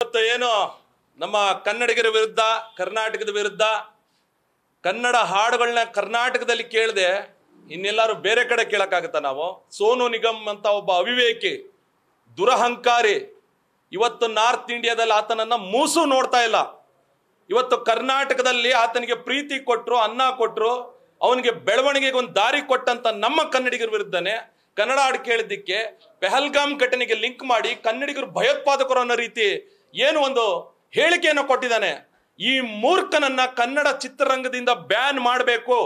ಇವತ್ತು ಏನು ನಮ್ಮ ಕನ್ನಡಿಗರ ವಿರುದ್ಧ ಕರ್ನಾಟಕದ ವಿರುದ್ಧ ಕನ್ನಡ ಹಾಡುಗಳನ್ನ ಕರ್ನಾಟಕದಲ್ಲಿ ಕೇಳದೆ ಇನ್ನೆಲ್ಲರೂ ಬೇರೆ ಕಡೆ ಕೇಳಕ್ಕಾಗತ್ತಾ ನಾವು? ಸೋನು ನಿಗಮ್ ಅಂತ ಒಬ್ಬ ಅವಿವೇಕಿ ದುರಹಂಕಾರಿ ಇವತ್ತು ನಾರ್ತ್ ಇಂಡಿಯಾದಲ್ಲಿ ಆತನನ್ನ ಮೂಸು ನೋಡ್ತಾ ಇಲ್ಲ. ಇವತ್ತು ಕರ್ನಾಟಕದಲ್ಲಿ ಆತನಿಗೆ ಪ್ರೀತಿ ಕೊಟ್ಟರು, ಅನ್ನ ಕೊಟ್ಟರು, ಅವನಿಗೆ ಬೆಳವಣಿಗೆಗೆ ಒಂದು ದಾರಿ ಕೊಟ್ಟಂತ ನಮ್ಮ ಕನ್ನಡಿಗರ ವಿರುದ್ಧನೇ ಕನ್ನಡ ಹಾಡು ಕೇಳಿದ್ದಕ್ಕೆ ಪೆಹಲ್ಗಾಮ್ ಘಟನೆಗೆ ಲಿಂಕ್ ಮಾಡಿ ಕನ್ನಡಿಗರು ಭಯೋತ್ಪಾದಕರು ಅನ್ನೋ ರೀತಿ ಏನು ಒಂದು ಹೇಳಿಕೆಯನ್ನು ಕೊಟ್ಟಿದ್ದಾನೆ. ಈ ಮೂರ್ಖನನ್ನ ಕನ್ನಡ ಚಿತ್ರರಂಗದಿಂದ ಬ್ಯಾನ್ ಮಾಡಬೇಕು.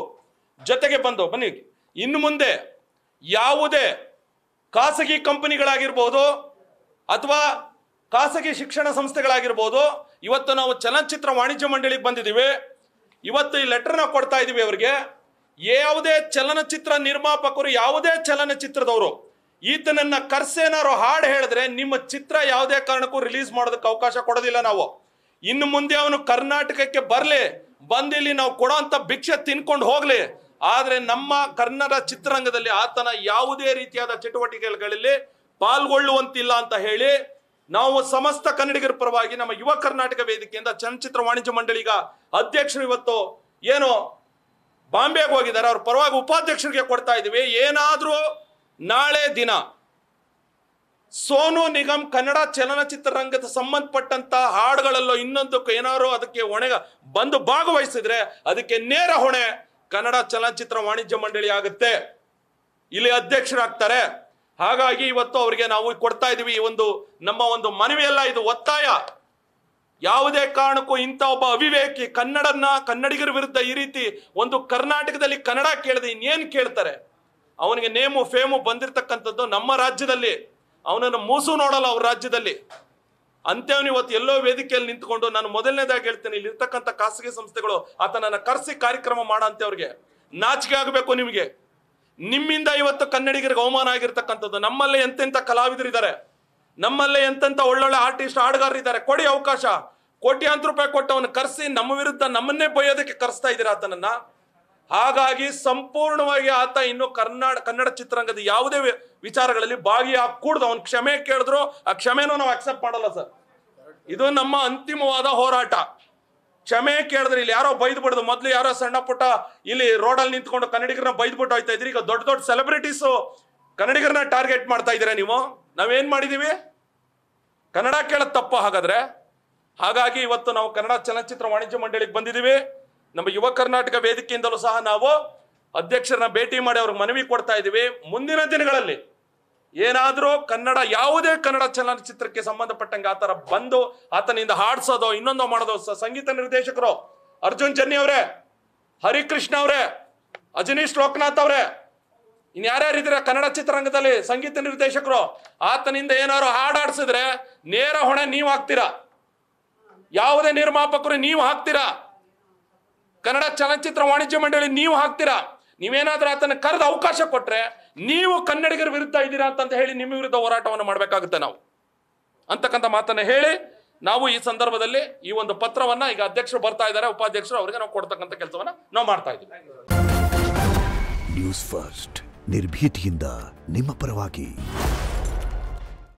ಜೊತೆಗೆ ಬನ್ನಿ, ಇನ್ನು ಮುಂದೆ ಯಾವುದೇ ಖಾಸಗಿ ಕಂಪನಿಗಳಾಗಿರ್ಬೋದು ಅಥವಾ ಖಾಸಗಿ ಶಿಕ್ಷಣ ಸಂಸ್ಥೆಗಳಾಗಿರ್ಬೋದು, ಇವತ್ತು ನಾವು ಚಲನಚಿತ್ರ ವಾಣಿಜ್ಯ ಮಂಡಳಿಗೆ ಬಂದಿದ್ದೀವಿ. ಇವತ್ತು ಈ ಲೆಟರ್ನ ಕೊಡ್ತಾ ಇದೀವಿ ಅವರಿಗೆ. ಯಾವುದೇ ಚಲನಚಿತ್ರ ನಿರ್ಮಾಪಕರು, ಯಾವುದೇ ಚಲನಚಿತ್ರದವರು ಈತನನ್ನ ಕರ್ಸೇನಾರು ಹಾಡು ಹೇಳಿದ್ರೆ ನಿಮ್ಮ ಚಿತ್ರ ಯಾವುದೇ ಕಾರಣಕ್ಕೂ ರಿಲೀಸ್ ಮಾಡೋದಕ್ಕೆ ಅವಕಾಶ ಕೊಡೋದಿಲ್ಲ ನಾವು. ಇನ್ನು ಮುಂದೆ ಅವನು ಕರ್ನಾಟಕಕ್ಕೆ ಬರಲಿ, ಬಂದಿಲ್ಲಿ ನಾವು ಕೊಡೋಂಥ ಭಿಕ್ಷೆ ತಿನ್ಕೊಂಡು ಹೋಗ್ಲಿ, ಆದ್ರೆ ನಮ್ಮ ಕನ್ನಡ ಚಿತ್ರರಂಗದಲ್ಲಿ ಆತನ ಯಾವುದೇ ರೀತಿಯಾದ ಚಟುವಟಿಕೆಗಳಲ್ಲಿ ಪಾಲ್ಗೊಳ್ಳುವಂತಿಲ್ಲ ಅಂತ ಹೇಳಿ ನಾವು ಸಮಸ್ತ ಕನ್ನಡಿಗರ ಪರವಾಗಿ ನಮ್ಮ ಯುವ ಕರ್ನಾಟಕ ವೇದಿಕೆಯಿಂದ ಚಲನಚಿತ್ರ ವಾಣಿಜ್ಯ ಮಂಡಳಿಗ ಅಧ್ಯಕ್ಷರು ಇವತ್ತು ಏನು ಬಾಂಬೆಗೆ ಹೋಗಿದ್ದಾರೆ, ಅವ್ರ ಪರವಾಗಿ ಉಪಾಧ್ಯಕ್ಷರಿಗೆ ಕೊಡ್ತಾ ಇದೀವಿ. ಏನಾದ್ರೂ ನಾಳೆ ದಿನ ಸೋನು ನಿಗಮ್ ಕನ್ನಡ ಚಲನಚಿತ್ರ ರಂಗದ ಸಂಬಂಧಪಟ್ಟಂತ ಹಾಡುಗಳಲ್ಲೋ ಇನ್ನೊಂದಕ್ಕೂ ಏನಾದ್ರು ಅದಕ್ಕೆ ಹೊಣೆ ಬಂದು ಭಾಗವಹಿಸಿದ್ರೆ ಅದಕ್ಕೆ ನೇರ ಹೊಣೆ ಕನ್ನಡ ಚಲನಚಿತ್ರ ವಾಣಿಜ್ಯ ಮಂಡಳಿ ಆಗುತ್ತೆ, ಇಲ್ಲಿ ಅಧ್ಯಕ್ಷರಾಗ್ತಾರೆ. ಹಾಗಾಗಿ ಇವತ್ತು ಅವರಿಗೆ ನಾವು ಕೊಡ್ತಾ ಇದೀವಿ ಈ ಒಂದು ನಮ್ಮ ಒಂದು ಮನವಿಯಲ್ಲ, ಇದು ಒತ್ತಾಯ. ಯಾವುದೇ ಕಾರಣಕ್ಕೂ ಇಂಥ ಒಬ್ಬ ಅವಿವೇಕಿ ಕನ್ನಡಿಗರ ವಿರುದ್ಧ ಈ ರೀತಿ ಒಂದು ಕರ್ನಾಟಕದಲ್ಲಿ ಕನ್ನಡ ಕೇಳದೆ ಇನ್ನೇನು ಕೇಳ್ತಾರೆ? ಅವನಿಗೆ ನೇಮು ಫೇಮು ಬಂದಿರತಕ್ಕಂಥದ್ದು ನಮ್ಮ ರಾಜ್ಯದಲ್ಲಿ, ಅವನನ್ನು ಮೂಸು ನೋಡಲ್ಲ ಅವ್ರ ರಾಜ್ಯದಲ್ಲಿ. ಅಂತೇವನು ಇವತ್ತು ಎಲ್ಲೋ ವೇದಿಕೆಯಲ್ಲಿ ನಿಂತ್ಕೊಂಡು ನಾನು ಮೊದಲನೇದಾಗಿ ಹೇಳ್ತೇನೆ, ಇಲ್ಲಿರ್ತಕ್ಕಂಥ ಖಾಸಗಿ ಸಂಸ್ಥೆಗಳು ಆತನನ್ನ ಕರೆಸಿ ಕಾರ್ಯಕ್ರಮ ಮಾಡಂತೆ ಅವ್ರಿಗೆ ನಾಚಿಕೆ ಆಗಬೇಕು. ನಿಮಗೆ ನಿಮ್ಮಿಂದ ಇವತ್ತು ಕನ್ನಡಿಗರಿಗೆ ಅವಮಾನ ಆಗಿರ್ತಕ್ಕಂಥದ್ದು. ನಮ್ಮಲ್ಲೇ ಎಂತೆಂಥ ಕಲಾವಿದರಿದ್ದಾರೆ, ನಮ್ಮಲ್ಲೇ ಎಂತೆಂಥ ಒಳ್ಳೊಳ್ಳೆ ಆರ್ಟಿಸ್ಟ್ ಹಾಡುಗಾರರಿದ್ದಾರೆ. ಕೊಡಿ ಅವಕಾಶ. ಕೋಟ್ಯಾಂತರ ರೂಪಾಯಿ ಕೊಟ್ಟವನ್ನ ಕರೆಸಿ ನಮ್ಮ ವಿರುದ್ಧ ನಮ್ಮನ್ನೇ ಬೈಯೋದಕ್ಕೆ ಕರೆಸ್ತಾ ಇದ್ದೀರಾ ಆತನನ್ನ. ಹಾಗಾಗಿ ಸಂಪೂರ್ಣವಾಗಿ ಆತ ಇನ್ನು ಕನ್ನಡ ಚಿತ್ರರಂಗದ ಯಾವುದೇ ವಿಚಾರಗಳಲ್ಲಿ ಭಾಗಿಯಾಗಕೂಡ್ದು. ಅವನು ಕ್ಷಮೆ ಕೇಳಿದ್ರು ಆ ಕ್ಷಮೆನೂ ನಾವು ಅಕ್ಸೆಪ್ಟ್ ಮಾಡಲ್ಲ ಸರ್. ಇದು ನಮ್ಮ ಅಂತಿಮವಾದ ಹೋರಾಟ. ಕ್ಷಮೆ ಕೇಳಿದ್ರೆ ಇಲ್ಲಿ ಯಾರೋ ಬೈದ್ ಬಿಡೋದು. ಮೊದಲು ಯಾರೋ ಸಣ್ಣ ಪುಟ್ಟ ಇಲ್ಲಿ ರೋಡಲ್ಲಿ ನಿಂತ್ಕೊಂಡು ಕನ್ನಡಿಗರನ್ನ ಬೈದ್ಬಿಟ್ಟು ಹೋಯ್ತಾ ಇದ್ರಿ. ಈಗ ದೊಡ್ಡ ದೊಡ್ಡ ಸೆಲೆಬ್ರಿಟೀಸು ಕನ್ನಡಿಗರನ್ನ ಟಾರ್ಗೆಟ್ ಮಾಡ್ತಾ ಇದ್ದೀರಾ ನೀವು. ನಾವೇನ್ ಮಾಡಿದೀವಿ? ಕನ್ನಡ ಕೇಳೋದು ತಪ್ಪ ಹಾಗಾದ್ರೆ? ಹಾಗಾಗಿ ಇವತ್ತು ನಾವು ಕನ್ನಡ ಚಲನಚಿತ್ರ ವಾಣಿಜ್ಯ ಮಂಡಳಿಗೆ ಬಂದಿದ್ದೀವಿ. ನಮ್ಮ ಯುವ ಕರ್ನಾಟಕ ವೇದಿಕೆಯಿಂದಲೂ ಸಹ ನಾವು ಅಧ್ಯಕ್ಷರನ್ನ ಭೇಟಿ ಮಾಡಿ ಅವ್ರಿಗೆ ಮನವಿ ಕೊಡ್ತಾ ಇದ್ದೀವಿ. ಮುಂದಿನ ದಿನಗಳಲ್ಲಿ ಏನಾದರೂ ಯಾವುದೇ ಕನ್ನಡ ಚಲನಚಿತ್ರಕ್ಕೆ ಸಂಬಂಧಪಟ್ಟಂಗೆ ಆತರ ಬಂದು ಆತನಿಂದ ಹಾಡ್ಸೋದೋ ಇನ್ನೊಂದೋ ಮಾಡೋದು, ಸಂಗೀತ ನಿರ್ದೇಶಕರು ಅರ್ಜುನ್ ಜನ್ನಿ ಅವರೇ, ಹರಿಕೃಷ್ಣ ಅವರೇ, ಅಜನೀಶ್ ಲೋಕನಾಥ್ ಅವರೇ, ಇನ್ಯಾರ್ಯಾರಿದ್ದೀರ ಕನ್ನಡ ಚಿತ್ರರಂಗದಲ್ಲಿ ಸಂಗೀತ ನಿರ್ದೇಶಕರು, ಆತನಿಂದ ಏನಾದ್ರು ಹಾಡಾಡ್ಸಿದ್ರೆ ನೇರ ಹೊಣೆ ನೀವು ಹಾಕ್ತೀರಾ. ಯಾವುದೇ ನಿರ್ಮಾಪಕರು ನೀವು ಹಾಕ್ತೀರಾ, ಕನ್ನಡ ಚಲನಚಿತ್ರ ವಾಣಿಜ್ಯ ಮಂಡಳಿ ನೀವು ಹಾಕ್ತೀರಾ. ನೀವೇನಾದ್ರೂ ಆತನ ಕರೆದ ಅವಕಾಶ ಕೊಟ್ರೆ ನೀವು ಕನ್ನಡಿಗರ ವಿರುದ್ಧ ಇದ್ದೀರಾ ಅಂತ ಹೇಳಿ ನಿಮ್ಮ ವಿರುದ್ಧ ಹೋರಾಟವನ್ನು ಮಾಡಬೇಕಾಗುತ್ತೆ ನಾವು ಅಂತಕ್ಕಂಥ ಮಾತನ್ನ ಹೇಳಿ ನಾವು ಈ ಸಂದರ್ಭದಲ್ಲಿ ಈ ಒಂದು ಪತ್ರವನ್ನ ಈಗ ಅಧ್ಯಕ್ಷರು ಬರ್ತಾ ಇದ್ದಾರೆ, ಉಪಾಧ್ಯಕ್ಷರು, ಅವರಿಗೆ ನಾವು ಕೊಡ್ತಕ್ಕಂಥ ಕೆಲಸವನ್ನ ನಾವು ಮಾಡ್ತಾ ಇದ್ದೀವಿ. ನ್ಯೂಸ್ ಫಸ್ಟ್ ನಿರ್ಭೀತಿಯಿಂದ ನಿಮ್ಮ ಪರವಾಗಿ.